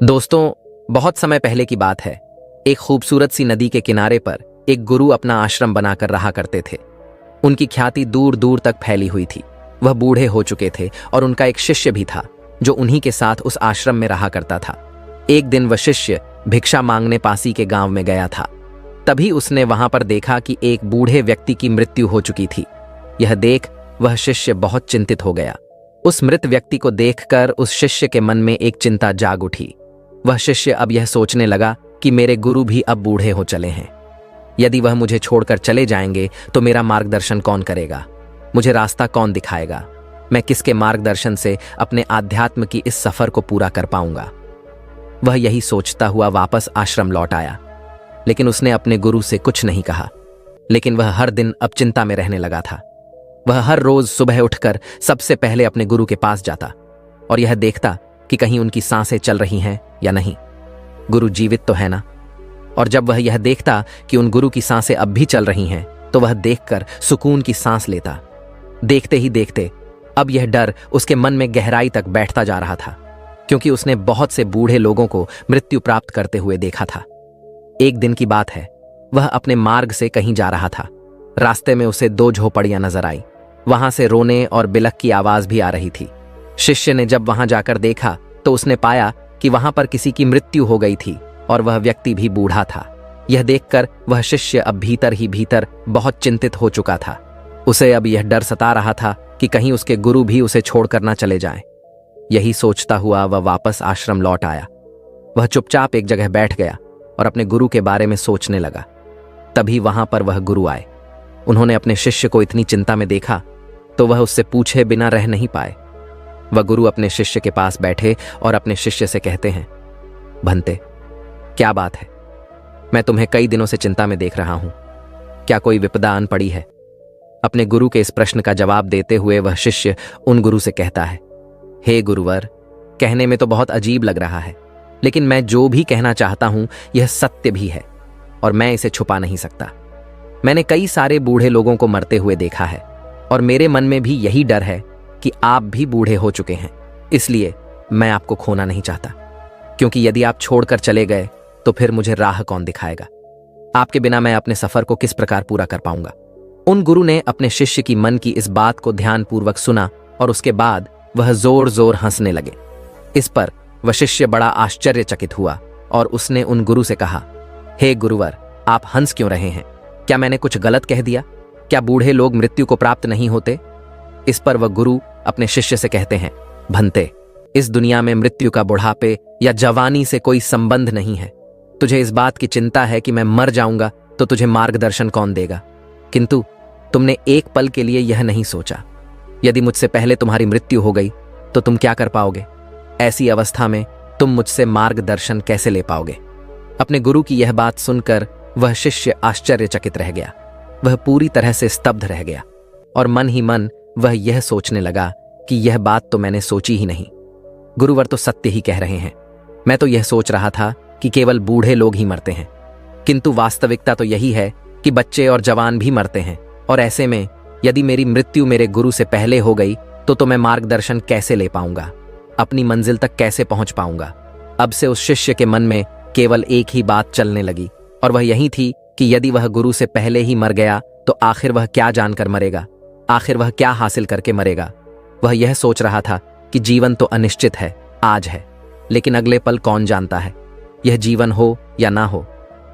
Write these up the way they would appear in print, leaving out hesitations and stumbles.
दोस्तों, बहुत समय पहले की बात है। एक खूबसूरत सी नदी के किनारे पर एक गुरु अपना आश्रम बनाकर रहा करते थे। उनकी ख्याति दूर दूर तक फैली हुई थी। वह बूढ़े हो चुके थे और उनका एक शिष्य भी था जो उन्हीं के साथ उस आश्रम में रहा करता था। एक दिन वह शिष्य भिक्षा मांगने पासी के गांव में गया था। तभी उसने वहां पर देखा कि एक बूढ़े व्यक्ति की मृत्यु हो चुकी थी। यह देख वह शिष्य बहुत चिंतित हो गया। उस मृत व्यक्ति को देखकर उस शिष्य के मन में एक चिंता जाग उठी। वह शिष्य अब यह सोचने लगा कि मेरे गुरु भी अब बूढ़े हो चले हैं। यदि वह मुझे छोड़कर चले जाएंगे तो मेरा मार्गदर्शन कौन करेगा? मुझे रास्ता कौन दिखाएगा? मैं किसके मार्गदर्शन से अपने आध्यात्म की इस सफर को पूरा कर पाऊंगा? वह यही सोचता हुआ वापस आश्रम लौट आया, लेकिन उसने अपने गुरु से कुछ नहीं कहा। लेकिन वह हर दिन अब चिंता में रहने लगा था। वह हर रोज सुबह उठकर सबसे पहले अपने गुरु के पास जाता और यह देखता कि कहीं उनकी सांसें चल रही हैं या नहीं। गुरु जीवित तो है ना? और जब वह यह देखता कि उन गुरु की सांसें अब भी चल रही हैं, तो वह देखकर सुकून की सांस लेता। देखते ही देखते अब यह डर उसके मन में गहराई तक बैठता जा रहा था, क्योंकि उसने बहुत से बूढ़े लोगों को मृत्यु प्राप्त करते हुए देखा था। एक दिन की बात है, वह अपने मार्ग से कहीं जा रहा था। रास्ते में उसे दो झोपड़ियां नजर आई। वहां से रोने और बिलख की आवाज भी आ रही थी। शिष्य ने जब वहां जाकर देखा तो उसने पाया कि वहां पर किसी की मृत्यु हो गई थी और वह व्यक्ति भी बूढ़ा था। यह देखकर वह शिष्य अब भीतर ही भीतर बहुत चिंतित हो चुका था। उसे अब यह डर सता रहा था कि कहीं उसके गुरु भी उसे छोड़कर न चले जाएं। यही सोचता हुआ वह वापस आश्रम लौट आया। वह चुपचाप एक जगह बैठ गया और अपने गुरु के बारे में सोचने लगा। तभी वहां पर वह गुरु आए। उन्होंने अपने शिष्य को इतनी चिंता में देखा तो वह उससे पूछे बिना रह नहीं पाए। वह गुरु अपने शिष्य के पास बैठे और अपने शिष्य से कहते हैं, भंते, क्या बात है? मैं तुम्हें कई दिनों से चिंता में देख रहा हूं। क्या कोई विपदा आन पड़ी है? अपने गुरु के इस प्रश्न का जवाब देते हुए वह शिष्य उन गुरु से कहता है, हे गुरुवर, कहने में तो बहुत अजीब लग रहा है, लेकिन मैं जो भी कहना चाहता हूं यह सत्य भी है और मैं इसे छुपा नहीं सकता। मैंने कई सारे बूढ़े लोगों को मरते हुए देखा है और मेरे मन में भी यही डर है कि आप भी बूढ़े हो चुके हैं। इसलिए मैं आपको खोना नहीं चाहता, क्योंकि यदि आप छोड़कर चले गए तो फिर मुझे राह कौन दिखाएगा? आपके बिना मैं अपने सफर को किस प्रकार पूरा कर पाऊंगा? उन गुरु ने अपने शिष्य की मन की इस बात को ध्यानपूर्वक सुना और उसके बाद वह जोर जोर हंसने लगे। इस पर वह शिष्य बड़ा आश्चर्यचकित हुआ और उसने उन गुरु से कहा, हे गुरुवर, आप हंस क्यों रहे हैं? क्या मैंने कुछ गलत कह दिया? क्या बूढ़े लोग मृत्यु को प्राप्त नहीं होते? इस पर वह गुरु अपने शिष्य से कहते हैं, भंते, इस दुनिया में मृत्यु का बुढ़ापे या जवानी से कोई संबंध नहीं है। तुझे इस बात की चिंता है कि मैं मर जाऊंगा तो तुझे मार्गदर्शन कौन देगा, किंतु तुमने एक पल के लिए यह नहीं सोचा, यदि मुझसे पहले तुम्हारी मृत्यु हो गई तो तुम क्या कर पाओगे? ऐसी अवस्था में तुम मुझसे मार्गदर्शन कैसे ले पाओगे? अपने गुरु की यह बात सुनकर वह शिष्य आश्चर्यचकित रह गया। वह पूरी तरह से स्तब्ध रह गया और मन ही मन वह यह सोचने लगा कि यह बात तो मैंने सोची ही नहीं। गुरुवर तो सत्य ही कह रहे हैं। मैं तो यह सोच रहा था कि केवल बूढ़े लोग ही मरते हैं, किंतु वास्तविकता तो यही है कि बच्चे और जवान भी मरते हैं। और ऐसे में यदि मेरी मृत्यु मेरे गुरु से पहले हो गई तो मैं मार्गदर्शन कैसे ले पाऊंगा? अपनी मंजिल तक कैसे पहुंच पाऊंगा? अब से उस शिष्य के मन में केवल एक ही बात चलने लगी और वह यही थी कि यदि वह गुरु से पहले ही मर गया तो आखिर वह क्या जानकर मरेगा? आखिर वह क्या हासिल करके मरेगा? वह यह सोच रहा था कि जीवन तो अनिश्चित है, आज है, लेकिन अगले पल कौन जानता है? यह जीवन हो या ना हो,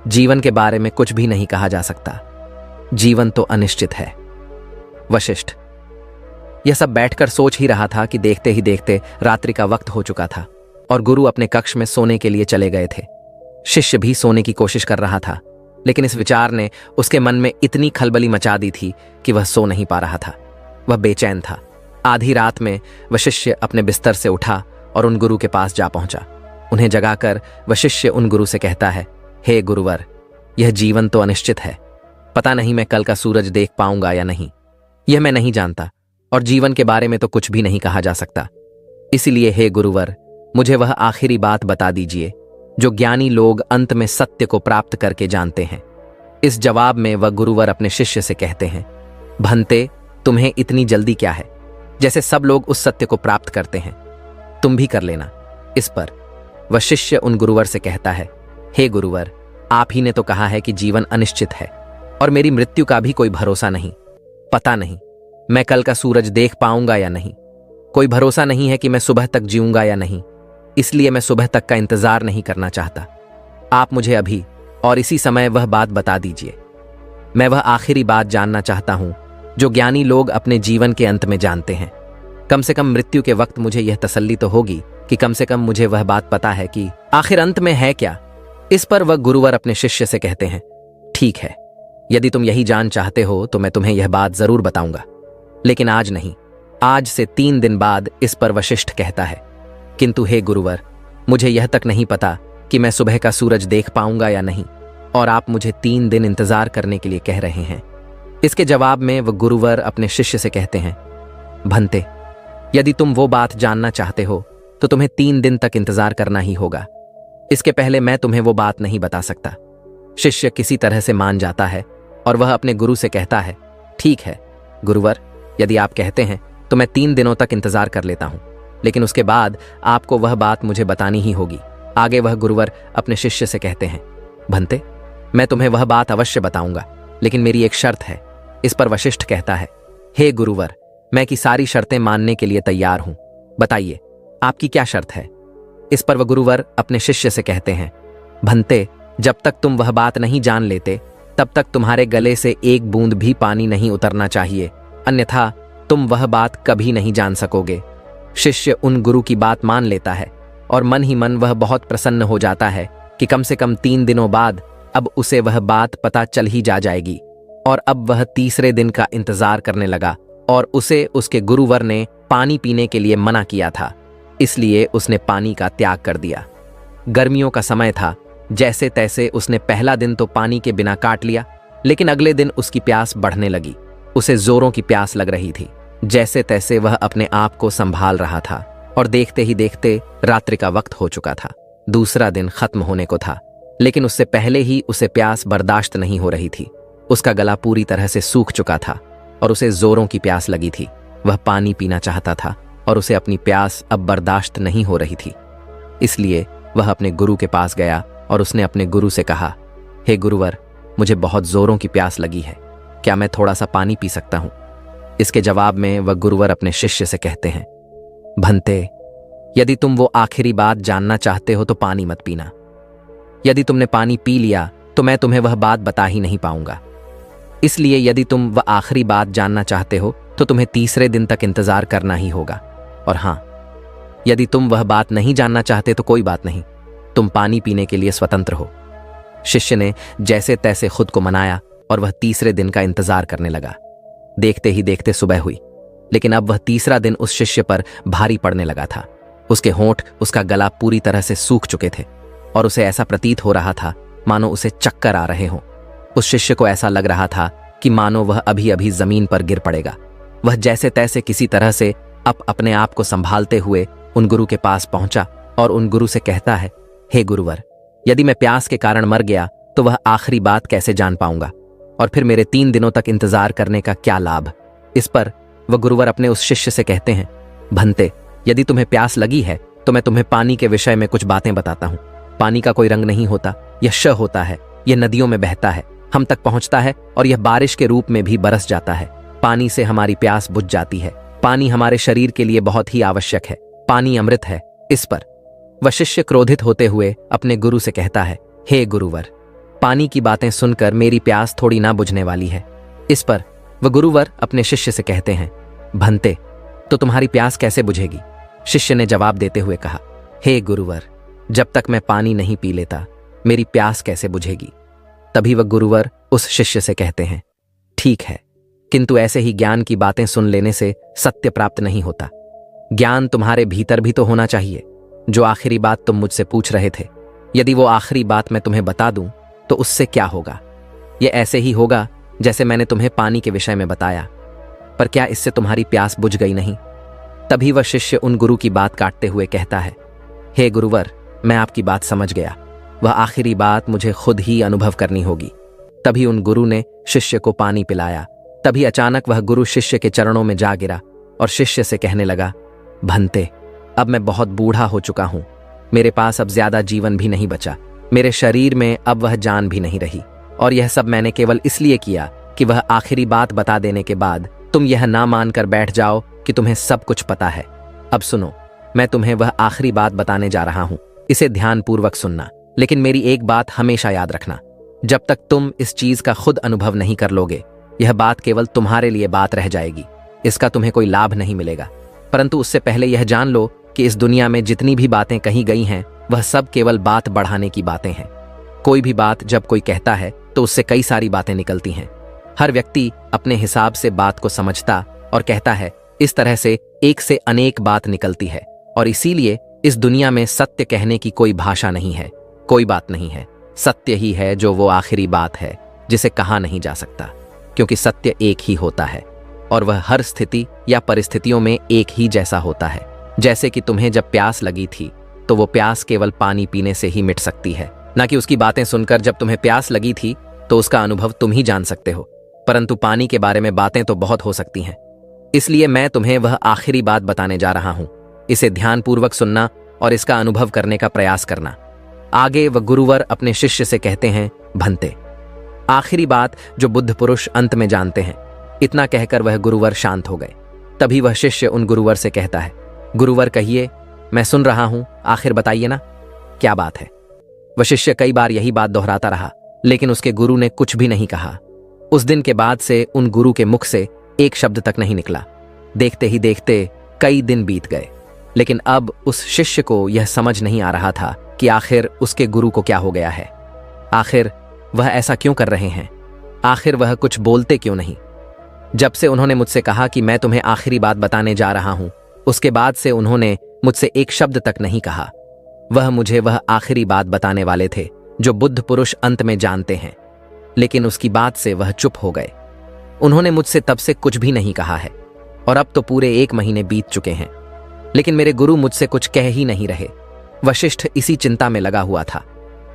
जीवन के बारे में कुछ भी नहीं कहा जा सकता। जीवन तो अनिश्चित है। वशिष्ठ यह सब बैठकर सोच ही रहा था कि देखते ही देखते रात्रि का वक्त हो चुका था और गुरु अपने कक्ष में सोने के लिए चले गए थे। शिष्य भी सोने की कोशिश कर रहा था, लेकिन इस विचार ने उसके मन में इतनी खलबली मचा दी थी कि वह सो नहीं पा रहा था। वह बेचैन था। आधी रात में वह शिष्य अपने बिस्तर से उठा और उन गुरु के पास जा पहुंचा। उन्हें जगाकर वह शिष्य उन गुरु से कहता है, हे गुरुवर, यह जीवन तो अनिश्चित है। पता नहीं मैं कल का सूरज देख पाऊंगा या नहीं, यह मैं नहीं जानता, और जीवन के बारे में तो कुछ भी नहीं कहा जा सकता। इसलिए हे गुरुवर, मुझे वह आखिरी बात बता दीजिए जो ज्ञानी लोग अंत में सत्य को प्राप्त करके जानते हैं। इस जवाब में वह गुरुवर अपने शिष्य से कहते हैं, भंते, तुम्हें इतनी जल्दी क्या है? जैसे सब लोग उस सत्य को प्राप्त करते हैं, तुम भी कर लेना। इस पर वह शिष्य उन गुरुवर से कहता है, हे गुरुवर, आप ही ने तो कहा है कि जीवन अनिश्चित है और मेरी मृत्यु का भी कोई भरोसा नहीं। पता नहीं मैं कल का सूरज देख पाऊंगा या नहीं। कोई भरोसा नहीं है कि मैं सुबह तक जीऊंगा या नहीं। इसलिए मैं सुबह तक का इंतजार नहीं करना चाहता। आप मुझे अभी और इसी समय वह बात बता दीजिए। मैं वह आखिरी बात जानना चाहता हूं जो ज्ञानी लोग अपने जीवन के अंत में जानते हैं। कम से कम मृत्यु के वक्त मुझे यह तसल्ली तो होगी कि कम से कम मुझे वह बात पता है कि आखिर अंत में है क्या। इस पर वह गुरुवर अपने शिष्य से कहते हैं, ठीक है, यदि तुम यही जान चाहते हो तो मैं तुम्हें यह बात जरूर बताऊंगा, लेकिन आज नहीं, आज से 3 दिन बाद। इस पर वशिष्ठ कहता है, किंतु हे गुरुवर, मुझे यह तक नहीं पता कि मैं सुबह का सूरज देख पाऊंगा या नहीं, और आप मुझे 3 दिन इंतजार करने के लिए कह रहे हैं। इसके जवाब में वह गुरुवर अपने शिष्य से कहते हैं, भंते, यदि तुम वो बात जानना चाहते हो तो तुम्हें 3 दिन तक इंतजार करना ही होगा। इसके पहले मैं तुम्हें वो बात नहीं बता सकता। शिष्य किसी तरह से मान जाता है और वह अपने गुरु से कहता है, ठीक है गुरुवर, यदि आप कहते हैं तो मैं 3 दिनों तक इंतजार कर लेता हूं, लेकिन उसके बाद आपको वह बात मुझे बतानी ही होगी। आगे वह गुरुवर अपने शिष्य से कहते हैं, भंते, मैं तुम्हें वह बात अवश्य बताऊंगा, लेकिन मेरी एक शर्त है। इस पर वशिष्ठ कहता है, हे गुरुवर, मैं की सारी शर्तें मानने के लिए तैयार हूं, बताइए आपकी क्या शर्त है। इस पर वह गुरुवर अपने शिष्य से कहते हैं, भंते, जब तक तुम वह बात नहीं जान लेते तब तक तुम्हारे गले से एक बूंद भी पानी नहीं उतरना चाहिए, अन्यथा तुम वह बात कभी नहीं जान सकोगे। शिष्य उन गुरु की बात मान लेता है और मन ही मन वह बहुत प्रसन्न हो जाता है कि कम से कम 3 दिनों बाद अब उसे वह बात पता चल ही जाएगी। और अब वह तीसरे दिन का इंतजार करने लगा और उसे उसके गुरुवर ने पानी पीने के लिए मना किया था, इसलिए उसने पानी का त्याग कर दिया। गर्मियों का समय था, जैसे तैसे उसने पहला दिन तो पानी के बिना काट लिया, लेकिन अगले दिन उसकी प्यास बढ़ने लगी। उसे जोरों की प्यास लग रही थी। जैसे तैसे वह अपने आप को संभाल रहा था और देखते ही देखते रात्रि का वक्त हो चुका था। दूसरा दिन खत्म होने को था, लेकिन उससे पहले ही उसे प्यास बर्दाश्त नहीं हो रही थी। उसका गला पूरी तरह से सूख चुका था और उसे जोरों की प्यास लगी थी। वह पानी पीना चाहता था और उसे अपनी प्यास अब बर्दाश्त नहीं हो रही थी। इसलिए वह अपने गुरु के पास गया और उसने अपने गुरु से कहा, हे गुरुवर, मुझे बहुत जोरों की प्यास लगी है, क्या मैं थोड़ा सा पानी पी सकता हूं। इसके जवाब में वह गुरुवर अपने शिष्य से कहते हैं, भंते, यदि तुम वो आखिरी बात जानना चाहते हो तो पानी मत पीना। यदि तुमने पानी पी लिया तो मैं तुम्हें वह बात बता ही नहीं पाऊंगा। इसलिए यदि तुम वह आखिरी बात जानना चाहते हो तो तुम्हें तीसरे दिन तक इंतजार करना ही होगा। और हां, यदि तुम वह बात नहीं जानना चाहते तो कोई बात नहीं, तुम पानी पीने के लिए स्वतंत्र हो। शिष्य ने जैसे तैसे खुद को मनाया और वह तीसरे दिन का इंतजार करने लगा। देखते ही देखते सुबह हुई, लेकिन अब वह तीसरा दिन उस शिष्य पर भारी पड़ने लगा था। उसके होंठ, उसका गला पूरी तरह से सूख चुके थे और उसे ऐसा प्रतीत हो रहा था मानो उसे चक्कर आ रहे हों। उस शिष्य को ऐसा लग रहा था कि मानो वह अभी अभी जमीन पर गिर पड़ेगा। वह जैसे तैसे किसी तरह से अपने आप को संभालते हुए उन गुरु के पास पहुंचा और उन गुरु से कहता है, हे गुरुवर, यदि मैं प्यास के कारण मर गया तो वह आखिरी बात कैसे जान पाऊंगा, और फिर मेरे 3 दिनों तक इंतजार करने का क्या लाभ। इस पर वह गुरुवर अपने उस शिष्य से कहते हैं, भंते, यदि तुम्हें प्यास लगी है तो मैं तुम्हें पानी के विषय में कुछ बातें बताता हूं। पानी का कोई रंग नहीं होता, यह श होता है, यह नदियों में बहता है, हम तक पहुंचता है और यह बारिश के रूप में भी बरस जाता है। पानी से हमारी प्यास बुझ जाती है। पानी हमारे शरीर के लिए बहुत ही आवश्यक है। पानी अमृत है। इस पर वह शिष्य क्रोधित होते हुए अपने गुरु से कहता है, हे गुरुवर, पानी की बातें सुनकर मेरी प्यास थोड़ी ना बुझने वाली है। इस पर वह गुरुवर अपने शिष्य से कहते हैं, भंते, तो तुम्हारी प्यास कैसे बुझेगी। शिष्य ने जवाब देते हुए कहा, हे गुरुवर, जब तक मैं पानी नहीं पी लेता मेरी प्यास कैसे बुझेगी। तभी वह गुरुवर उस शिष्य से कहते हैं, ठीक है, किंतु ऐसे ही ज्ञान की बातें सुन लेने से सत्य प्राप्त नहीं होता। ज्ञान तुम्हारे भीतर भी तो होना चाहिए। जो आखिरी बात तुम मुझसे पूछ रहे थे, यदि वो आखिरी बात मैं तुम्हें बता दूं तो उससे क्या होगा। यह ऐसे ही होगा जैसे मैंने तुम्हें पानी के विषय में बताया, पर क्या इससे तुम्हारी प्यास बुझ गई नहीं। तभी वह शिष्य उन गुरु की बात काटते हुए कहता है, हे गुरुवर, मैं आपकी बात समझ गया, वह आखिरी बात मुझे खुद ही अनुभव करनी होगी। तभी उन गुरु ने शिष्य को पानी पिलाया। तभी अचानक वह गुरु शिष्य के चरणों में जा गिरा और शिष्य से कहने लगा, भंते, अब मैं बहुत बूढ़ा हो चुका हूं, मेरे पास अब ज्यादा जीवन भी नहीं बचा, मेरे शरीर में अब वह जान भी नहीं रही, और यह सब मैंने केवल इसलिए किया कि वह आखिरी बात बता देने के बाद तुम यह ना मानकर बैठ जाओ कि तुम्हें सब कुछ पता है। अब सुनो, मैं तुम्हें वह आखिरी बात बताने जा रहा हूं, इसे ध्यानपूर्वक सुनना, लेकिन मेरी एक बात हमेशा याद रखना, जब तक तुम इस चीज का खुद अनुभव नहीं कर लोगे, यह बात केवल तुम्हारे लिए बात रह जाएगी, इसका तुम्हें कोई लाभ नहीं मिलेगा। परंतु उससे पहले यह जान लो कि इस दुनिया में जितनी भी बातें कही गई हैं, वह सब केवल बात बढ़ाने की बातें हैं। कोई भी बात जब कोई कहता है तो उससे कई सारी बातें निकलती हैं। हर व्यक्ति अपने हिसाब से बात को समझता और कहता है, इस तरह से एक से अनेक बात निकलती है, और इसीलिए इस दुनिया में सत्य कहने की कोई भाषा नहीं है, कोई बात नहीं है। सत्य ही है जो वो आखिरी बात है जिसे कहा नहीं जा सकता, क्योंकि सत्य एक ही होता है और वह हर स्थिति या परिस्थितियों में एक ही जैसा होता है। जैसे कि तुम्हें जब प्यास लगी थी तो वो प्यास केवल पानी पीने से ही मिट सकती है, ना कि उसकी बातें सुनकर। जब तुम्हें प्यास लगी थी तो उसका अनुभव तुम ही जान सकते हो, परंतु पानी के बारे में बातें तो बहुत हो सकती हैं। इसलिए मैं तुम्हें वह आखिरी बात बताने जा रहा हूं, इसे ध्यानपूर्वक सुनना और इसका अनुभव करने का प्रयास करना। आगे वह गुरुवर अपने शिष्य से कहते हैं, भंते, आखिरी बात जो बुद्ध पुरुष अंत में जानते हैं। इतना कहकर वह गुरुवर शांत हो गए। तभी वह शिष्य उन गुरुवर से कहता है, गुरुवर कहिए, मैं सुन रहा हूं, आखिर बताइए ना, क्या बात है। वह शिष्य कई बार यही बात दोहराता रहा, लेकिन उसके गुरु ने कुछ भी नहीं कहा। उस दिन के बाद से उन गुरु के मुख से एक शब्द तक नहीं निकला। देखते ही देखते कई दिन बीत गए, लेकिन अब उस शिष्य को यह समझ नहीं आ रहा था कि आखिर उसके गुरु को क्या हो गया है। आखिर वह ऐसा क्यों कर रहे हैं, आखिर वह कुछ बोलते क्यों नहीं। जब से उन्होंने मुझसे कहा कि मैं तुम्हें आखिरी बात बताने जा रहा हूं, उसके बाद से उन्होंने मुझसे एक शब्द तक नहीं कहा। वह मुझे वह आखिरी बात बताने वाले थे जो बुद्ध पुरुष अंत में जानते हैं, लेकिन उसकी बात से वह चुप हो गए। उन्होंने मुझसे तब से कुछ भी नहीं कहा है, और अब तो पूरे 1 महीने बीत चुके हैं, लेकिन मेरे गुरु मुझसे कुछ कह ही नहीं रहे। वशिष्ठ इसी चिंता में लगा हुआ था।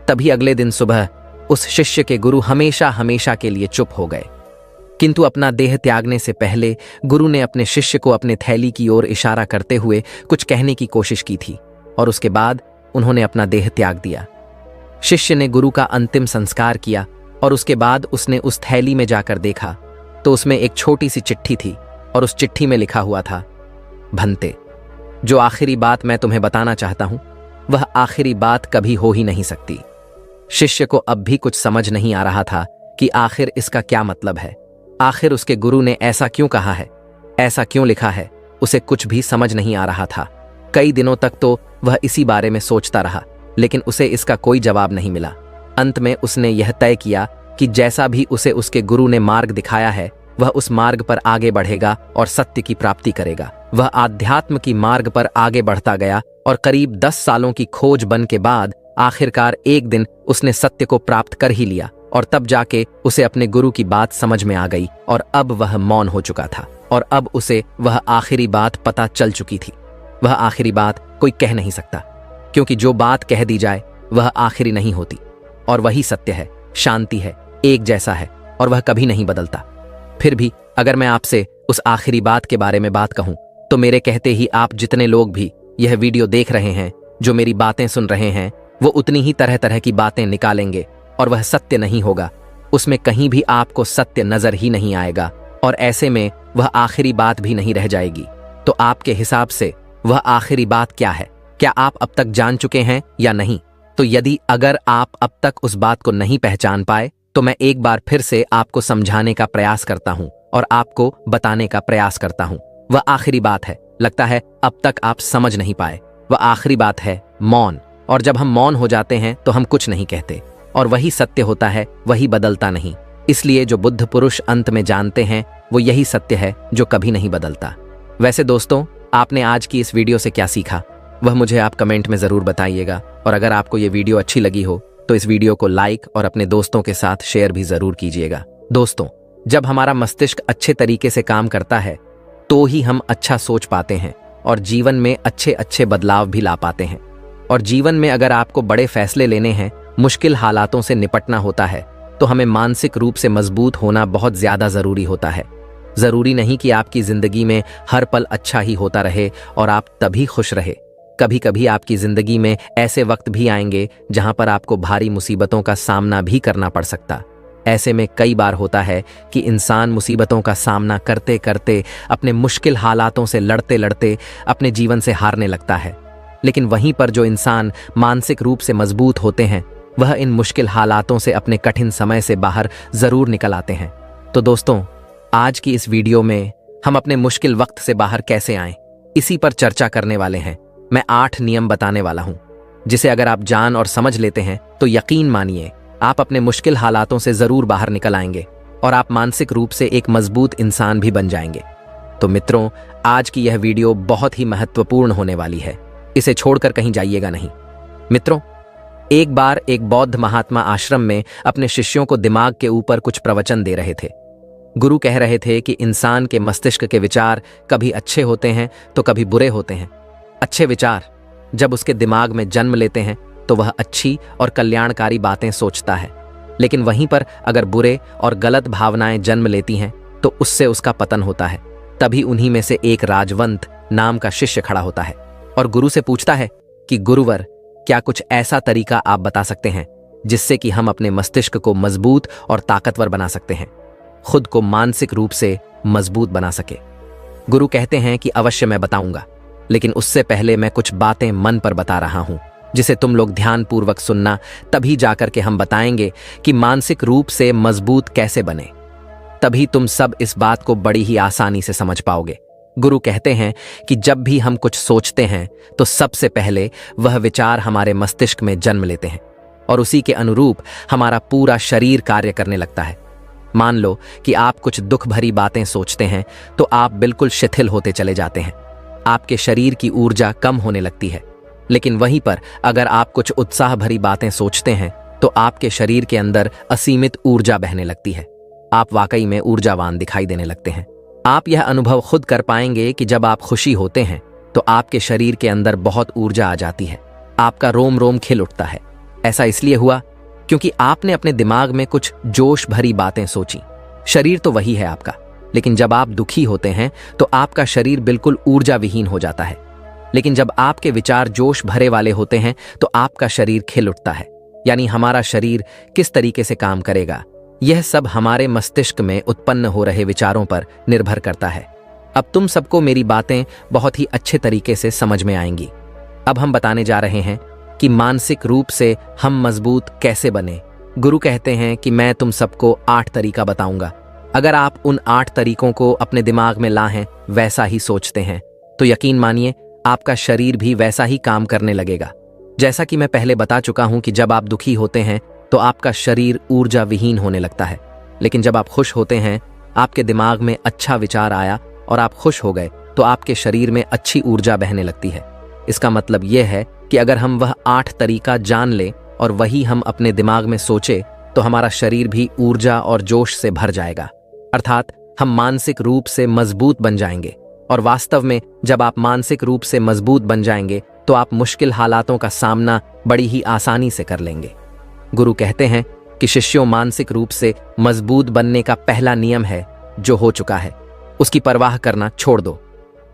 तभी अगले दिन सुबह उस शिष्य के गुरु हमेशा हमेशा के लिए चुप हो गए। किंतु अपना देह त्यागने से पहले गुरु ने अपने शिष्य को अपने थैली की ओर इशारा करते हुए कुछ कहने की कोशिश की थी, और उसके बाद उन्होंने अपना देह त्याग दिया। शिष्य ने गुरु का अंतिम संस्कार किया, और उसके बाद उसने उस थैली में जाकर देखा तो उसमें एक छोटी सी चिट्ठी थी, और उस चिट्ठी में लिखा हुआ था, भंते, जो आखिरी बात मैं तुम्हें बताना चाहता हूं, वह आखिरी बात कभी हो ही नहीं सकती। शिष्य को अब भी कुछ समझ नहीं आ रहा था कि आखिर इसका क्या मतलब है। आखिर उसके गुरु ने ऐसा क्यों कहा है, ऐसा क्यों लिखा है, उसे कुछ भी समझ नहीं आ रहा था। कई दिनों तक तो वह इसी बारे में सोचता रहा, लेकिन उसे इसका कोई जवाब नहीं मिला। अंत में उसने यह तय किया कि जैसा भी उसे उसके गुरु ने मार्ग दिखाया है, वह उस मार्ग पर आगे बढ़ेगा और सत्य की प्राप्ति करेगा। वह आध्यात्म की मार्ग पर आगे बढ़ता गया, और करीब 10 सालों की खोज बन के बाद आखिरकार एक दिन उसने सत्य को प्राप्त कर ही लिया, और तब जाके उसे अपने गुरु की बात समझ में आ गई, और अब वह मौन हो चुका था, और अब उसे वह आखिरी बात पता चल चुकी थी। वह आखिरी बात कोई कह नहीं सकता, क्योंकि जो बात कह दी जाए वह आखिरी नहीं होती, और वही सत्य है, शांति है, एक जैसा है, और वह कभी नहीं बदलता। फिर भी अगर मैं आपसे उस आखिरी बात के बारे में बात कहूं, तो मेरे कहते ही आप जितने लोग भी यह वीडियो देख रहे हैं, जो मेरी बातें सुन रहे हैं, वो उतनी ही तरह तरह की बातें निकालेंगे, और वह सत्य नहीं होगा। उसमें कहीं भी आपको सत्य नजर ही नहीं आएगा, और ऐसे में वह आखिरी बात भी नहीं रह जाएगी। तो आपके हिसाब से वह आखिरी बात क्या है? क्या आप अब तक जान चुके हैं या नहीं? तो यदि अगर आप अब तक उस बात को नहीं पहचान पाए, तो मैं एक बार फिर से आपको समझाने का प्रयास करता हूं और आपको बताने का प्रयास करता हूं। वह आखिरी बात है, लगता है अब तक आप समझ नहीं पाए। वह आखिरी बात है मौन, और जब हम मौन हो जाते हैं तो हम कुछ नहीं कहते, और वही सत्य होता है, वही बदलता नहीं। इसलिए जो बुद्ध पुरुष अंत में जानते हैं, वो यही सत्य है जो कभी नहीं बदलता। वैसे दोस्तों, आपने आज की इस वीडियो से क्या सीखा, वह मुझे आप कमेंट में जरूर बताइएगा। और अगर आपको ये वीडियो अच्छी लगी हो तो इस वीडियो को लाइक और अपने दोस्तों के साथ शेयर भी जरूर कीजिएगा। दोस्तों, जब हमारा मस्तिष्क अच्छे तरीके से काम करता है तो ही हम अच्छा सोच पाते हैं और जीवन में अच्छे अच्छे बदलाव भी ला पाते हैं। और जीवन में अगर आपको बड़े फैसले लेने हैं, मुश्किल हालातों से निपटना होता है, तो हमें मानसिक रूप से मजबूत होना बहुत ज्यादा जरूरी होता है। जरूरी नहीं कि आपकी जिंदगी में हर पल अच्छा ही होता रहे और आप तभी खुश रहे। कभी कभी आपकी जिंदगी में ऐसे वक्त भी आएंगे जहां पर आपको भारी मुसीबतों का सामना भी करना पड़ सकता। ऐसे में कई बार होता है कि इंसान मुसीबतों का सामना करते करते, अपने मुश्किल हालातों से लड़ते लड़ते अपने जीवन से हारने लगता है। लेकिन वहीं पर जो इंसान मानसिक रूप से मजबूत होते हैं, वह इन मुश्किल हालातों से अपने कठिन समय से बाहर जरूर निकल आते हैं। तो दोस्तों, आज की इस वीडियो में हम अपने मुश्किल वक्त से बाहर कैसे आएं, इसी पर चर्चा करने वाले हैं। मैं 8 नियम बताने वाला हूं, जिसे अगर आप जान और समझ लेते हैं तो यकीन मानिए आप अपने मुश्किल हालातों से जरूर बाहर निकल आएंगे और आप मानसिक रूप से एक मजबूत इंसान भी बन जाएंगे। तो मित्रों, आज की यह वीडियो बहुत ही महत्वपूर्ण होने वाली है, इसे छोड़कर कहीं जाइएगा नहीं। मित्रों, एक बार एक बौद्ध महात्मा आश्रम में अपने शिष्यों को दिमाग के ऊपर कुछ प्रवचन दे रहे थे। गुरु कह रहे थे कि इंसान के मस्तिष्क के विचार कभी अच्छे होते हैं तो कभी बुरे होते हैं। अच्छे विचार जब उसके दिमाग में जन्म लेते हैं तो वह अच्छी और कल्याणकारी बातें सोचता है, लेकिन वहीं पर अगर बुरे और गलत भावनाएं जन्म लेती हैं तो उससे उसका पतन होता है। तभी उन्हीं में से एक राजवंत नाम का शिष्य खड़ा होता है और गुरु से पूछता है कि गुरुवर, क्या कुछ ऐसा तरीका आप बता सकते हैं जिससे कि हम अपने मस्तिष्क को मजबूत और ताकतवर बना सकते हैं, खुद को मानसिक रूप से मजबूत बना सके। गुरु कहते हैं कि अवश्य मैं बताऊंगा, लेकिन उससे पहले मैं कुछ बातें मन पर बता रहा हूं जिसे तुम लोग ध्यानपूर्वक सुनना, तभी जाकर के हम बताएंगे कि मानसिक रूप से मजबूत कैसे बने। तभी तुम सब इस बात को बड़ी ही आसानी से समझ पाओगे। गुरु कहते हैं कि जब भी हम कुछ सोचते हैं तो सबसे पहले वह विचार हमारे मस्तिष्क में जन्म लेते हैं और उसी के अनुरूप हमारा पूरा शरीर कार्य करने लगता है। मान लो कि आप कुछ दुख भरी बातें सोचते हैं तो आप बिल्कुल शिथिल होते चले जाते हैं, आपके शरीर की ऊर्जा कम होने लगती है। लेकिन वहीं पर अगर आप कुछ उत्साह भरी बातें सोचते हैं तो आपके शरीर के अंदर असीमित ऊर्जा बहने लगती है, आप वाकई में ऊर्जावान दिखाई देने लगते हैं। आप यह अनुभव खुद कर पाएंगे कि जब आप खुशी होते हैं तो आपके शरीर के अंदर बहुत ऊर्जा आ जाती है, आपका रोम रोम खिल उठता है। ऐसा इसलिए हुआ क्योंकि आपने अपने दिमाग में कुछ जोश भरी बातें सोची। शरीर तो वही है आपका, लेकिन जब आप दुखी होते हैं तो आपका शरीर बिल्कुल ऊर्जा विहीन हो जाता है। लेकिन जब आपके विचार जोश भरे वाले होते हैं तो आपका शरीर खिल उठता है। यानी हमारा शरीर किस तरीके से काम करेगा, यह सब हमारे मस्तिष्क में उत्पन्न हो रहे विचारों पर निर्भर करता है। अब तुम सबको मेरी बातें बहुत ही अच्छे तरीके से समझ में आएंगी। अब हम बताने जा रहे हैं कि मानसिक रूप से हम मजबूत कैसे बने। गुरु कहते हैं कि मैं तुम सबको 8 तरीका बताऊंगा। अगर आप उन 8 तरीकों को अपने दिमाग में लाएं, वैसा ही सोचते हैं, तो यकीन मानिए आपका शरीर भी वैसा ही काम करने लगेगा। जैसा कि मैं पहले बता चुका हूं कि जब आप दुखी होते हैं तो आपका शरीर ऊर्जा विहीन होने लगता है, लेकिन जब आप खुश होते हैं, आपके दिमाग में अच्छा विचार आया और आप खुश हो गए तो आपके शरीर में अच्छी ऊर्जा बहने लगती है। इसका मतलब यह है कि अगर हम वह 8 तरीका जान लें और वही हम अपने दिमाग में सोचे तो हमारा शरीर भी ऊर्जा और जोश से भर जाएगा, अर्थात हम मानसिक रूप से मजबूत बन जाएंगे। और वास्तव में जब आप मानसिक रूप से मजबूत बन जाएंगे तो आप मुश्किल हालातों का सामना बड़ी ही आसानी से कर लेंगे। गुरु कहते हैं कि शिष्यों, मानसिक रूप से मजबूत बनने का पहला नियम है जो हो चुका है उसकी परवाह करना छोड़ दो।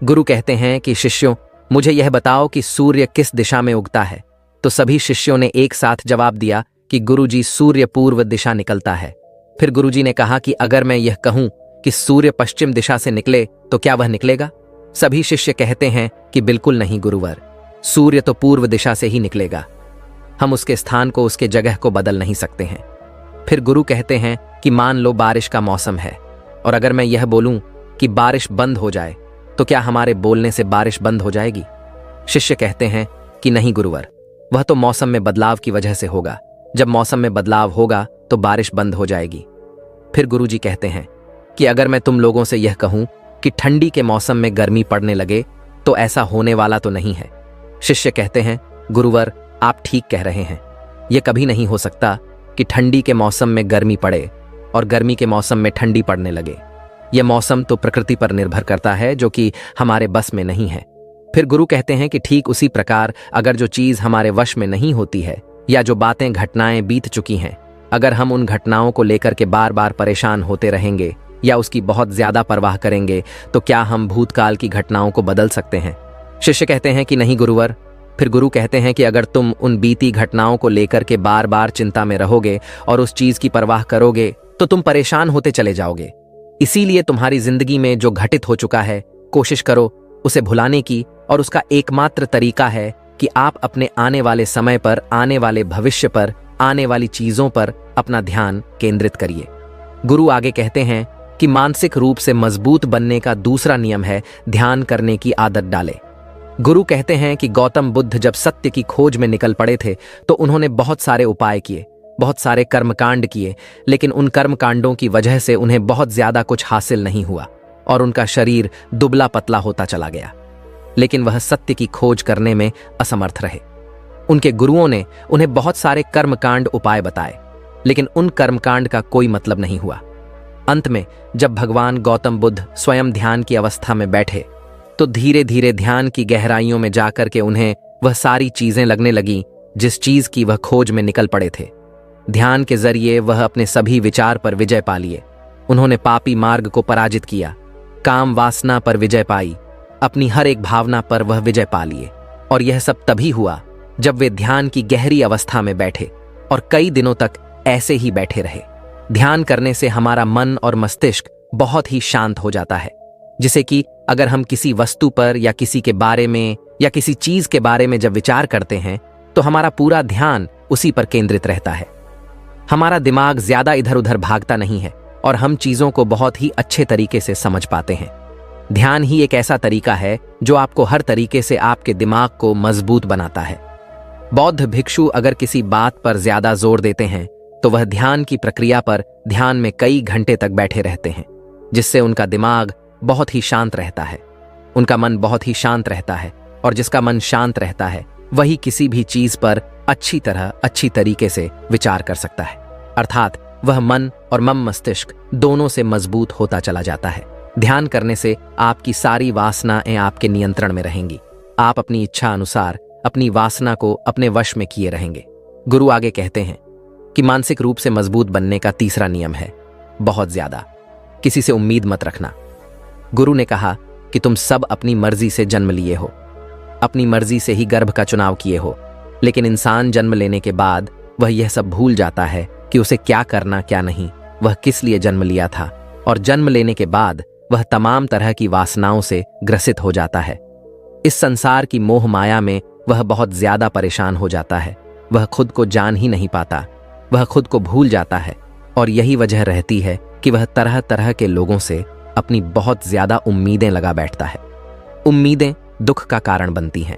गुरु कहते हैं कि शिष्यों, मुझे यह बताओ कि सूर्य किस दिशा में उगता है। तो सभी शिष्यों ने एक साथ जवाब दिया कि गुरुजी, सूर्य पूर्व दिशा निकलता है। फिर गुरुजी ने कहा कि अगर मैं यह कहूं कि सूर्य पश्चिम दिशा से निकले तो क्या वह निकलेगा? सभी शिष्य कहते हैं कि बिल्कुल नहीं गुरुवर, सूर्य तो पूर्व दिशा से ही निकलेगा, हम उसके स्थान को, उसके जगह को बदल नहीं सकते हैं। फिर गुरु कहते हैं कि मान लो बारिश का मौसम है और अगर मैं यह बोलूं कि बारिश बंद हो जाए तो क्या हमारे बोलने से बारिश बंद हो जाएगी? शिष्य कहते हैं कि नहीं गुरुवर, वह तो मौसम में बदलाव की वजह से होगा, जब मौसम में बदलाव होगा तो बारिश बंद हो जाएगी। फिर गुरुजी कहते हैं कि अगर मैं तुम लोगों से यह कहूं कि ठंडी के मौसम में गर्मी पड़ने लगे तो ऐसा होने वाला तो नहीं है। शिष्य कहते हैं गुरुवर, आप ठीक कह रहे हैं, यह कभी नहीं हो सकता कि ठंडी के मौसम में गर्मी पड़े और गर्मी के मौसम में ठंडी पड़ने लगे। यह मौसम तो प्रकृति पर निर्भर करता है जो कि हमारे बस में नहीं है। फिर गुरु कहते हैं कि ठीक उसी प्रकार अगर जो चीज हमारे वश में नहीं होती है या जो बातें, घटनाएं बीत चुकी हैं, अगर हम उन घटनाओं को लेकर के बार बार परेशान होते रहेंगे या उसकी बहुत ज्यादा परवाह करेंगे तो क्या हम भूतकाल की घटनाओं को बदल सकते हैं? शिष्य कहते हैं कि नहीं गुरुवर, फिर गुरु कहते हैं कि अगर तुम उन बीती घटनाओं को लेकर के बार बार चिंता में रहोगे और उस चीज की परवाह करोगे तो तुम परेशान होते चले जाओगे। इसीलिए तुम्हारी जिंदगी में जो घटित हो चुका है कोशिश करो उसे भुलाने की, और उसका एकमात्र तरीका है कि आप अपने आने वाले समय पर, आने वाले भविष्य पर, आने वाली चीजों पर अपना ध्यान केंद्रित करिए। गुरु आगे कहते हैं कि मानसिक रूप से मजबूत बनने का दूसरा नियम है ध्यान करने की आदत डालें। गुरु कहते हैं कि गौतम बुद्ध जब सत्य की खोज में निकल पड़े थे तो उन्होंने बहुत सारे उपाय किए, बहुत सारे कर्मकांड किए, लेकिन उन कर्मकांडों की वजह से उन्हें बहुत ज्यादा कुछ हासिल नहीं हुआ और उनका शरीर दुबला पतला होता चला गया। लेकिन वह सत्य की खोज करने में असमर्थ रहे। उनके गुरुओं ने उन्हें बहुत सारे कर्मकांड उपाय बताए, लेकिन उन कर्मकांड का कोई मतलब नहीं हुआ। अंत में जब भगवान गौतम बुद्ध स्वयं ध्यान की अवस्था में बैठे तो धीरे धीरे ध्यान की गहराइयों में जाकर के उन्हें वह सारी चीजें लगने लगी जिस चीज की वह खोज में निकल पड़े थे। ध्यान के जरिए वह अपने सभी विचार पर विजय पा लिए। उन्होंने पापी मार्ग को पराजित किया, काम वासना पर विजय पाई, अपनी हर एक भावना पर वह विजय पा लिए। और यह सब तभी हुआ जब वे ध्यान की गहरी अवस्था में बैठे और कई दिनों तक ऐसे ही बैठे रहे। ध्यान करने से हमारा मन और मस्तिष्क बहुत ही शांत हो जाता है, जिसे कि अगर हम किसी वस्तु पर या किसी के बारे में या किसी चीज के बारे में जब विचार करते हैं तो हमारा पूरा ध्यान उसी पर केंद्रित रहता है। हमारा दिमाग ज्यादा इधर उधर भागता नहीं है और हम चीजों को बहुत ही अच्छे तरीके से समझ पाते हैं। ध्यान ही एक ऐसा तरीका है जो आपको हर तरीके से आपके दिमाग को मजबूत बनाता है। बौद्ध भिक्षु अगर किसी बात पर ज्यादा जोर देते हैं तो वह ध्यान की प्रक्रिया पर ध्यान में कई घंटे तक बैठे रहते हैं, जिससे उनका दिमाग बहुत ही शांत रहता है, उनका मन बहुत ही शांत रहता है, और जिसका मन शांत रहता है वही किसी भी चीज पर अच्छी तरीके से विचार कर सकता है। अर्थात वह मन और मस्तिष्क दोनों से मजबूत होता चला जाता है। ध्यान करने से आपकी सारी वासनाएं आपके नियंत्रण में रहेंगी। आप अपनी इच्छा अनुसार अपनी वासना को अपने वश में किए रहेंगे। गुरु आगे कहते हैं कि मानसिक रूप से मजबूत बनने का तीसरा नियम है बहुत ज्यादा किसी से उम्मीद मत रखना। गुरु ने कहा कि तुम सब अपनी मर्जी से जन्म लिए हो, अपनी मर्जी से ही गर्भ का चुनाव किए हो, लेकिन इंसान जन्म लेने के बाद वह यह सब भूल जाता है कि उसे क्या करना क्या नहीं, वह किस लिए जन्म लिया था, और जन्म लेने के बाद वह तमाम तरह की वासनाओं से ग्रसित हो जाता है। इस संसार की मोह माया में वह बहुत ज्यादा परेशान हो जाता है। वह खुद को जान ही नहीं पाता, वह खुद को भूल जाता है, और यही वजह रहती है कि वह तरह तरह के लोगों से अपनी बहुत ज्यादा उम्मीदें लगा बैठता है। उम्मीदें दुख का कारण बनती हैं।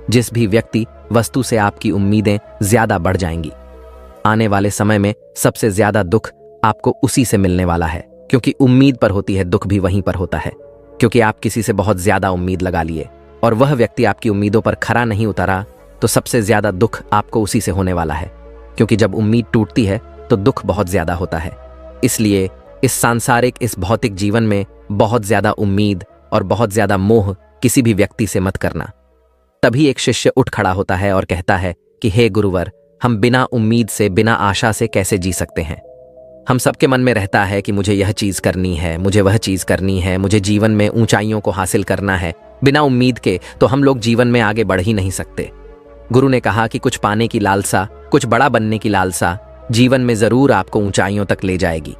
जिस भी व्यक्ति वस्तु से आपकी उम्मीदें ज्यादा बढ़ जाएंगी, आने वाले समय में सबसे ज्यादा दुख आपको उसी से मिलने वाला है, क्योंकि उम्मीद पर होती है दुख भी वहीं पर होता है। क्योंकि आप किसी से बहुत ज्यादा उम्मीद लगा लिए और वह व्यक्ति आपकी उम्मीदों पर खरा नहीं उतरा, तो सबसे ज्यादा दुख आपको उसी से होने वाला है। क्योंकि जब उम्मीद टूटती है तो दुख बहुत ज्यादा होता है। इसलिए इस सांसारिक, इस भौतिक जीवन में बहुत ज्यादा उम्मीद और बहुत ज्यादा मोह किसी भी व्यक्ति से मत करना। तभी एक शिष्य उठ खड़ा होता है और कहता है कि हे गुरुवर, हम बिना उम्मीद से, बिना आशा से कैसे जी सकते हैं। हम सबके मन में रहता है कि मुझे यह चीज करनी है, मुझे वह चीज करनी है, मुझे जीवन में ऊंचाइयों को हासिल करना है। बिना उम्मीद के तो हम लोग जीवन में आगे बढ़ ही नहीं सकते। गुरु ने कहा कि कुछ पाने की लालसा, कुछ बड़ा बनने की लालसा जीवन में जरूर आपको ऊंचाइयों तक ले जाएगी।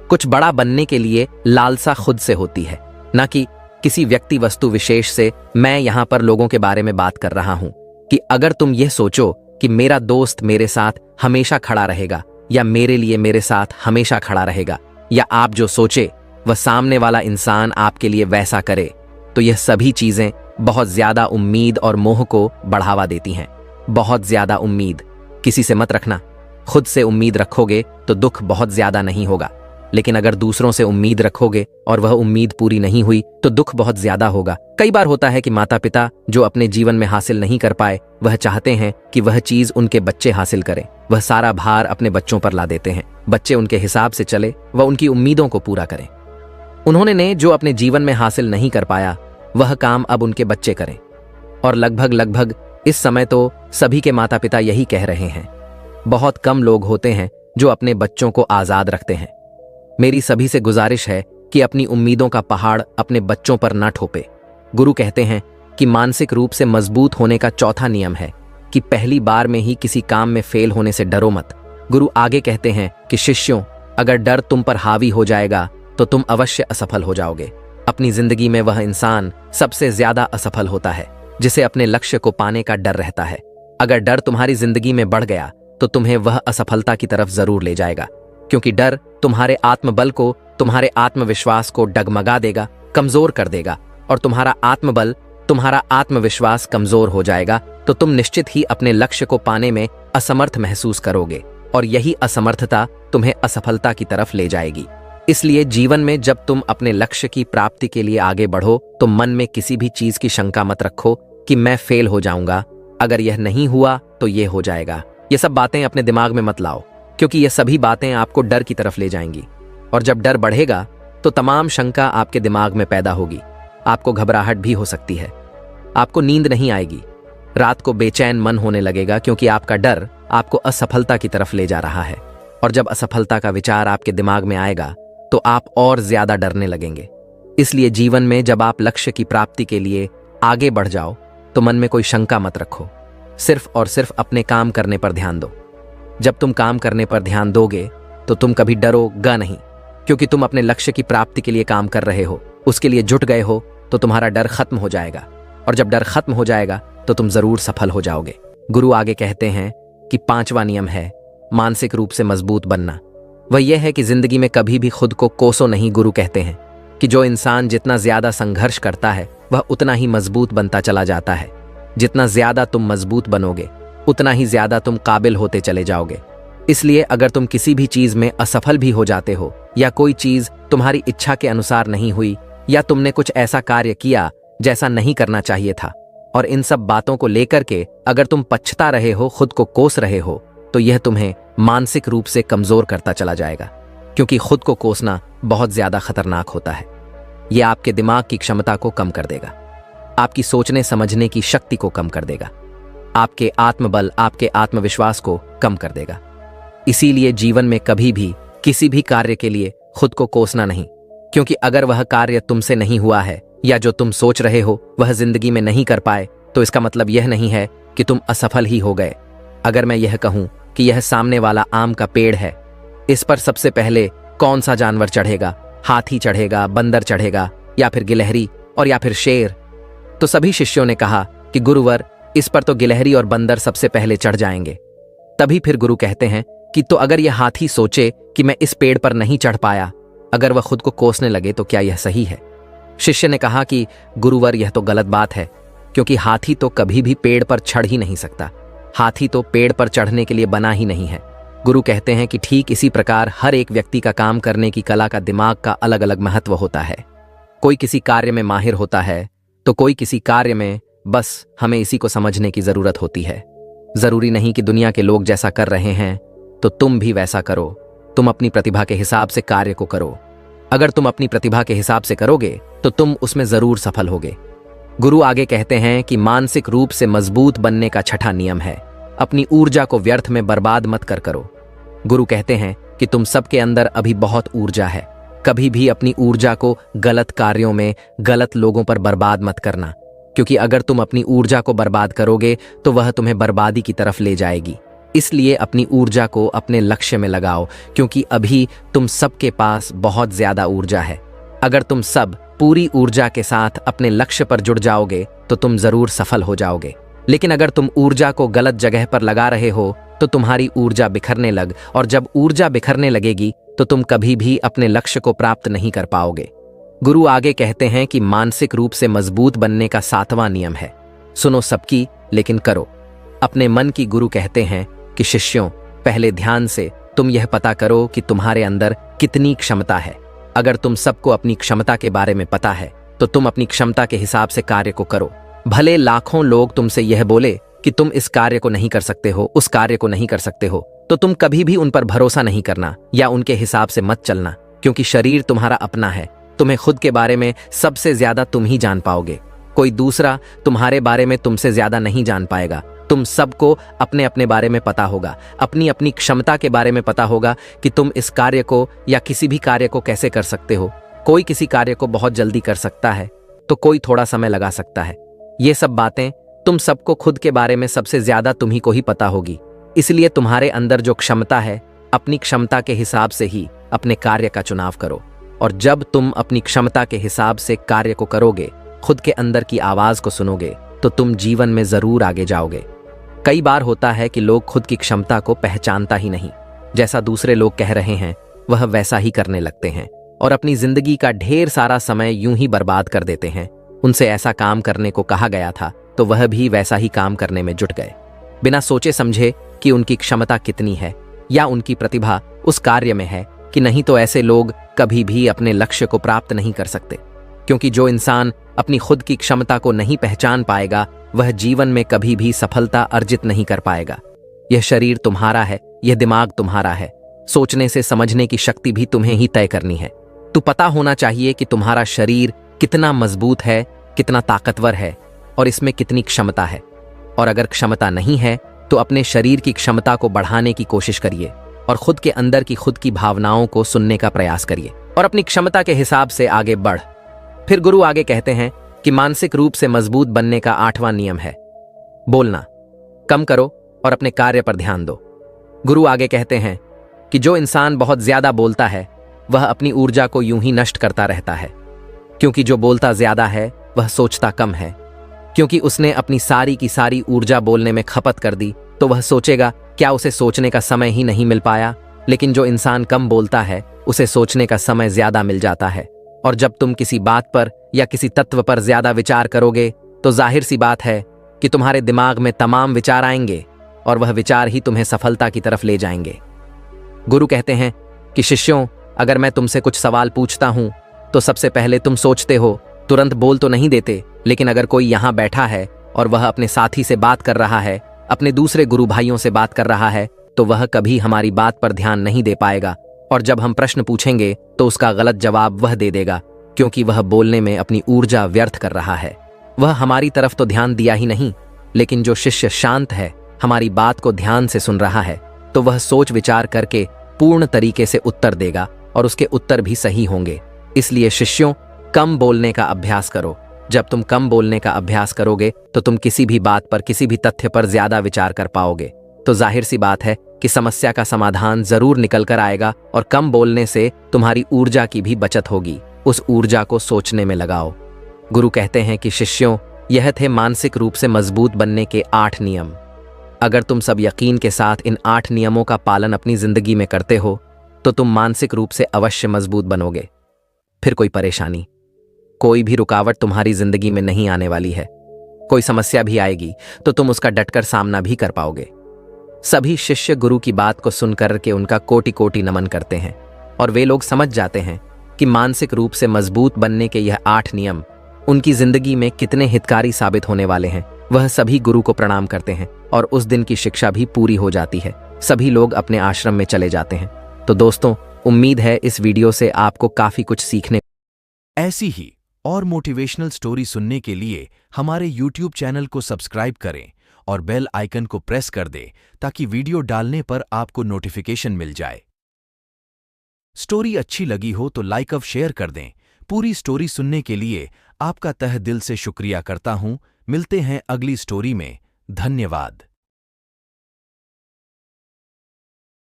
कुछ बड़ा बनने के लिए लालसा खुद से होती है, ना कि किसी व्यक्ति वस्तु विशेष से। मैं यहां पर लोगों के बारे में बात कर रहा हूं कि अगर तुम यह सोचो कि मेरा दोस्त मेरे साथ हमेशा खड़ा रहेगा या मेरे लिए मेरे साथ हमेशा खड़ा रहेगा, या आप जो सोचे वह सामने वाला इंसान आपके लिए वैसा करे, तो यह सभी चीजें बहुत ज्यादा उम्मीद और मोह को बढ़ावा देती हैं। बहुत ज्यादा उम्मीद किसी से मत रखना। खुद से उम्मीद रखोगे तो दुख बहुत ज्यादा नहीं होगा, लेकिन अगर दूसरों से उम्मीद रखोगे और वह उम्मीद पूरी नहीं हुई तो दुख बहुत ज्यादा होगा। कई बार होता है कि माता पिता जो अपने जीवन में हासिल नहीं कर पाए, वह चाहते हैं कि वह चीज उनके बच्चे हासिल करें। वह सारा भार अपने बच्चों पर ला देते हैं, बच्चे उनके हिसाब से चले, वह उनकी उम्मीदों को पूरा करें। उन्होंने जो अपने जीवन में हासिल नहीं कर पाया, वह काम अब उनके बच्चे करें। और लगभग इस समय तो सभी के माता पिता यही कह रहे हैं। बहुत कम लोग होते हैं जो अपने बच्चों को आजाद रखते हैं। मेरी सभी से गुजारिश है कि अपनी उम्मीदों का पहाड़ अपने बच्चों पर ना ठोपे। गुरु कहते हैं कि मानसिक रूप से मजबूत होने का चौथा नियम है कि पहली बार में ही किसी काम में फेल होने से डरो मत। गुरु आगे कहते हैं कि शिष्यों, अगर डर तुम पर हावी हो जाएगा तो तुम अवश्य असफल हो जाओगे। अपनी जिंदगी में वह इंसान सबसे ज्यादा असफल होता है जिसे अपने लक्ष्य को पाने का डर रहता है। अगर डर तुम्हारी जिंदगी में बढ़ गया तो तुम्हें वह असफलता की तरफ जरूर ले जाएगा, क्योंकि डर तुम्हारे आत्मबल को, तुम्हारे आत्मविश्वास को डगमगा देगा, कमजोर कर देगा, और तुम्हारा आत्मबल, तुम्हारा आत्मविश्वास कमजोर हो जाएगा तो तुम निश्चित ही अपने लक्ष्य को पाने में असमर्थ महसूस करोगे, और यही असमर्थता तुम्हें असफलता की तरफ ले जाएगी। इसलिए जीवन में जब तुम अपने लक्ष्य की प्राप्ति के लिए आगे बढ़ो तो मन में किसी भी चीज की शंका मत रखो कि मैं फेल हो जाऊंगा, अगर यह नहीं हुआ तो यह हो जाएगा। ये सब बातें अपने दिमाग में मत लाओ, क्योंकि ये सभी बातें आपको डर की तरफ ले जाएंगी, और जब डर बढ़ेगा तो तमाम शंका आपके दिमाग में पैदा होगी। आपको घबराहट भी हो सकती है, आपको नींद नहीं आएगी, रात को बेचैन मन होने लगेगा, क्योंकि आपका डर आपको असफलता की तरफ ले जा रहा है। और जब असफलता का विचार आपके दिमाग में आएगा तो आप और ज्यादा डरने लगेंगे। इसलिए जीवन में जब आप लक्ष्य की प्राप्ति के लिए आगे बढ़ जाओ तो मन में कोई शंका मत रखो, सिर्फ और सिर्फ अपने काम करने पर ध्यान दो। जब तुम काम करने पर ध्यान दोगे तो तुम कभी डरोगा नहीं, क्योंकि तुम अपने लक्ष्य की प्राप्ति के लिए काम कर रहे हो, उसके लिए जुट गए हो, तो तुम्हारा डर खत्म हो जाएगा, और जब डर खत्म हो जाएगा तो तुम जरूर सफल हो जाओगे। गुरु आगे कहते हैं कि पांचवा नियम है मानसिक रूप से मजबूत बनना। वह यह है कि जिंदगी में कभी भी खुद को कोसो नहीं। गुरु कहते हैं कि जो इंसान जितना ज्यादा संघर्ष करता है वह उतना ही मजबूत बनता चला जाता है। जितना ज्यादा तुम मजबूत बनोगे उतना ही ज्यादा तुम काबिल होते चले जाओगे। इसलिए अगर तुम किसी भी चीज में असफल भी हो जाते हो, या कोई चीज तुम्हारी इच्छा के अनुसार नहीं हुई, या तुमने कुछ ऐसा कार्य किया जैसा नहीं करना चाहिए था, और इन सब बातों को लेकर के अगर तुम पछता रहे हो, खुद को कोस रहे हो, तो यह तुम्हें मानसिक रूप से कमजोर करता चला जाएगा, क्योंकि खुद को कोसना बहुत ज्यादा खतरनाक होता है। यह आपके दिमाग की क्षमता को कम कर देगा, आपकी सोचने समझने की शक्ति को कम कर देगा, आपके आत्मबल, आपके आत्मविश्वास को कम कर देगा। इसीलिए जीवन में कभी भी किसी भी कार्य के लिए खुद को कोसना नहीं, क्योंकि अगर वह कार्य तुमसे नहीं हुआ है या जो तुम सोच रहे हो वह जिंदगी में नहीं कर पाए, तो इसका मतलब यह नहीं है कि तुम असफल ही हो गए। अगर मैं यह कहूं कि यह सामने वाला आम का पेड़ है, इस पर सबसे पहले कौन सा जानवर चढ़ेगा? हाथी चढ़ेगा, बंदर चढ़ेगा, या फिर गिलहरी, और या फिर शेर? तो सभी शिष्यों ने कहा कि गुरुवर, इस पर तो गिलहरी और बंदर सबसे पहले चढ़ जाएंगे। तभी फिर गुरु कहते हैं कि तो अगर यह हाथी सोचे कि मैं इस पेड़ पर नहीं चढ़ पाया, अगर वह खुद को कोसने लगे, तो क्या यह सही है? शिष्य ने कहा कि गुरुवर, यह तो गलत बात है, क्योंकि हाथी तो कभी भी पेड़ पर चढ़ ही नहीं सकता। हाथी तो पेड़ पर चढ़ने के लिए बना ही नहीं है। गुरु कहते हैं कि ठीक इसी प्रकार हर एक व्यक्ति का काम करने की कला का दिमाग का अलग अलग महत्व होता है। कोई किसी कार्य में माहिर होता है तो कोई किसी कार्य में, बस हमें इसी को समझने की जरूरत होती है। जरूरी नहीं कि दुनिया के लोग जैसा कर रहे हैं तो तुम भी वैसा करो। तुम अपनी प्रतिभा के हिसाब से कार्य को करो। अगर तुम अपनी प्रतिभा के हिसाब से करोगे तो तुम उसमें जरूर सफल होगे। गुरु आगे कहते हैं कि मानसिक रूप से मजबूत बनने का छठा नियम है अपनी ऊर्जा को व्यर्थ में बर्बाद मत करो। गुरु कहते हैं कि तुम सबके अंदर अभी बहुत ऊर्जा है। कभी भी अपनी ऊर्जा को गलत कार्यों में, गलत लोगों पर बर्बाद मत करना, क्योंकि अगर तुम अपनी ऊर्जा को बर्बाद करोगे तो वह तुम्हें बर्बादी की तरफ ले जाएगी। इसलिए अपनी ऊर्जा को अपने लक्ष्य में लगाओ, क्योंकि अभी तुम सबके पास बहुत ज्यादा ऊर्जा है। अगर तुम सब पूरी ऊर्जा के साथ अपने लक्ष्य पर जुड़ जाओगे तो तुम जरूर सफल हो जाओगे। लेकिन अगर तुम ऊर्जा को गलत जगह पर लगा रहे हो तो तुम्हारी ऊर्जा बिखरने लग, और जब ऊर्जा बिखरने लगेगी तो तुम कभी भी अपने लक्ष्य को प्राप्त नहीं कर पाओगे। गुरु आगे कहते हैं कि मानसिक रूप से मजबूत बनने का सातवां नियम है सुनो सबकी लेकिन करो अपने मन की। गुरु कहते हैं कि शिष्यों, पहले ध्यान से तुम यह पता करो कि तुम्हारे अंदर कितनी क्षमता है। अगर तुम सबको अपनी क्षमता के बारे में पता है तो तुम अपनी क्षमता के हिसाब से कार्य को करो। भले लाखों लोग तुमसे यह बोले कि तुम इस कार्य को नहीं कर सकते हो, उस कार्य को नहीं कर सकते हो, तो तुम कभी भी उन पर भरोसा नहीं करना या उनके हिसाब से मत चलना, क्योंकि शरीर तुम्हारा अपना है। तुम्हें खुद के बारे में सबसे ज्यादा तुम ही जान पाओगे। कोई दूसरा तुम्हारे बारे में तुमसे ज्यादा नहीं जान पाएगा। तुम सबको अपने अपने बारे में पता होगा, अपनी अपनी क्षमता के बारे में पता होगा कि तुम इस कार्य को या किसी भी कार्य को कैसे कर सकते हो। कोई किसी कार्य को बहुत जल्दी कर सकता है तो कोई थोड़ा समय लगा सकता है। ये सब बातें तुम सबको खुद के बारे में सबसे ज्यादा तुम्ही को ही पता होगी, इसलिए तुम्हारे अंदर जो क्षमता है, अपनी क्षमता के हिसाब से ही अपने कार्य का चुनाव करो। और जब तुम अपनी क्षमता के हिसाब से कार्य को करोगे, खुद के अंदर की आवाज को सुनोगे, तो तुम जीवन में जरूर आगे जाओगे। कई बार होता है कि लोग खुद की क्षमता को पहचानता ही नहीं, जैसा दूसरे लोग कह रहे हैं वह वैसा ही करने लगते हैं और अपनी जिंदगी का ढेर सारा समय यूं ही बर्बाद कर देते हैं। उनसे ऐसा काम करने को कहा गया था तो वह भी वैसा ही काम करने में जुट गए, बिना सोचे समझे कि उनकी क्षमता कितनी है या उनकी प्रतिभा उस कार्य में है कि नहीं। तो ऐसे लोग कभी भी अपने लक्ष्य को प्राप्त नहीं कर सकते, क्योंकि जो इंसान अपनी खुद की क्षमता को नहीं पहचान पाएगा वह जीवन में कभी भी सफलता अर्जित नहीं कर पाएगा। यह शरीर तुम्हारा है, यह दिमाग तुम्हारा है, सोचने से समझने की शक्ति भी तुम्हें ही तय करनी है। तो पता होना चाहिए कि तुम्हारा शरीर कितना मजबूत है, कितना ताकतवर है और इसमें कितनी क्षमता है। और अगर क्षमता नहीं है तो अपने शरीर की क्षमता को बढ़ाने की कोशिश करिए और खुद के अंदर की खुद की भावनाओं को सुनने का प्रयास करिए और अपनी क्षमता के हिसाब से आगे बढ़। फिर गुरु आगे कहते हैं कि मानसिक रूप से मजबूत बनने का 8वां नियम है बोलना कम करो और अपने कार्य पर ध्यान दो। गुरु आगे कहते हैं कि जो इंसान बहुत ज्यादा बोलता है वह अपनी ऊर्जा को यूं ही नष्ट करता रहता है, क्योंकि जो बोलता ज्यादा है वह सोचता कम है। क्योंकि उसने अपनी सारी की सारी ऊर्जा बोलने में खपत कर दी तो वह सोचेगा क्या उसे सोचने का समय ही नहीं मिल पाया। लेकिन जो इंसान कम बोलता है उसे सोचने का समय ज्यादा मिल जाता है। और जब तुम किसी बात पर या किसी तत्व पर ज्यादा विचार करोगे तो जाहिर सी बात है कि तुम्हारे दिमाग में तमाम विचार आएंगे और वह विचार ही तुम्हें सफलता की तरफ ले जाएंगे। गुरु कहते हैं कि शिष्यों, अगर मैं तुमसे कुछ सवाल पूछता हूं तो सबसे पहले तुम सोचते हो, तुरंत बोल तो नहीं देते। लेकिन अगर कोई यहां बैठा है और वह अपने साथी से बात कर रहा है, अपने दूसरे गुरु भाइयों से बात कर रहा है, तो वह कभी हमारी बात पर ध्यान नहीं दे पाएगा। और जब हम प्रश्न पूछेंगे तो उसका गलत जवाब वह दे देगा, क्योंकि वह बोलने में अपनी ऊर्जा व्यर्थ कर रहा है। वह हमारी तरफ तो ध्यान दिया ही नहीं। लेकिन जो शिष्य शांत है, हमारी बात को ध्यान से सुन रहा है, तो वह सोच विचार करके पूर्ण तरीके से उत्तर देगा और उसके उत्तर भी सही होंगे। इसलिए शिष्यों, कम बोलने का अभ्यास करो। जब तुम कम बोलने का अभ्यास करोगे तो तुम किसी भी बात पर, किसी भी तथ्य पर ज्यादा विचार कर पाओगे। तो जाहिर सी बात है कि समस्या का समाधान जरूर निकल कर आएगा और कम बोलने से तुम्हारी ऊर्जा की भी बचत होगी। उस ऊर्जा को सोचने में लगाओ। गुरु कहते हैं कि शिष्यों, यह थे मानसिक रूप से मजबूत बनने के 8 नियम। अगर तुम सब यकीन के साथ इन 8 नियमों का पालन अपनी जिंदगी में करते हो तो तुम मानसिक रूप से अवश्य मजबूत बनोगे। फिर कोई परेशानी, कोई भी रुकावट तुम्हारी जिंदगी में नहीं आने वाली है। कोई समस्या भी आएगी तो तुम उसका डटकर सामना भी कर पाओगे। सभी शिष्य गुरु की बात को सुनकर के उनका कोटि कोटि नमन करते हैं और वे लोग समझ जाते हैं कि मानसिक रूप से मजबूत बनने के यह 8 नियम उनकी जिंदगी में कितने हितकारी साबित होने वाले हैं। वह सभी गुरु को प्रणाम करते हैं और उस दिन की शिक्षा भी पूरी हो जाती है। सभी लोग अपने आश्रम में चले जाते हैं। तो दोस्तों, उम्मीद है इस वीडियो से आपको काफी कुछ सीखने। ऐसी ही और मोटिवेशनल स्टोरी सुनने के लिए हमारे YouTube चैनल को सब्सक्राइब करें और बेल आइकन को प्रेस कर दें ताकि वीडियो डालने पर आपको नोटिफिकेशन मिल जाए। स्टोरी अच्छी लगी हो तो लाइक और शेयर कर दें। पूरी स्टोरी सुनने के लिए आपका तहे दिल से शुक्रिया करता हूं। मिलते हैं अगली स्टोरी में। धन्यवाद।